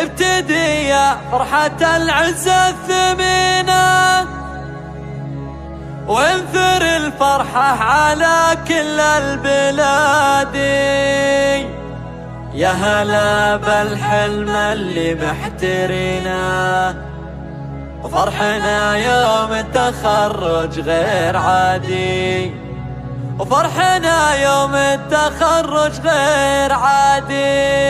ابتدي يا فرحة العزة الثمينة، وانثر الفرحة على كل البلاد. يا هلا بالحلم اللي محترينا، وفرحنا يوم التخرج غير عادي، وفرحنا يوم التخرج غير عادي.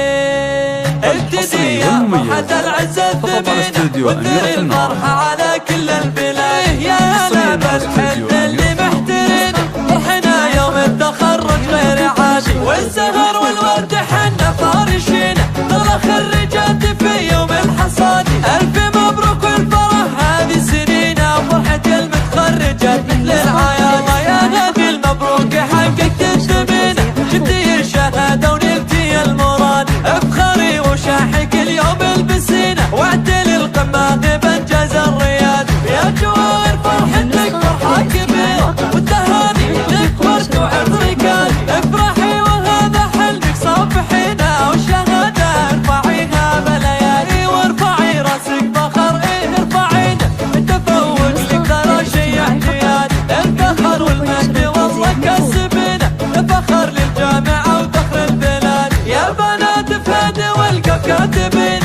ابتدي يا فرحة العزة الثمينة، وانثر الفرحة على كل البلاد. يا هلا بالحلم اللي محترينا، فرحنا يوم التخرج غير عادي، والزهر والورد حنا فارشينا، ترى خرجت في يوم الحصاد. ألف مبروك والفرح هذه سنينا، وفرحة المتخرجات مثل العياد. يا هذه المبروك حققت الثمينة، جبتي الشهادة ونلتي المراد. افخري وشاحك اليوم البسينة، واعتلي القمة بانجاز الرياد. يا جواهر فرحتك فرحة كبيرة، والتهاني لك ورد وعطرك. افرحي وهذا حلمك صافحينا، والشهادة ارفعيها بليالي، وارفعي راسك فخر ارفعينا. التفوق لك ترى شي احتياج، الفخر والمجد والله كسبنا، الفخر للجامعة وفخر البلاد. يا بنات فهد والقف كاتبين،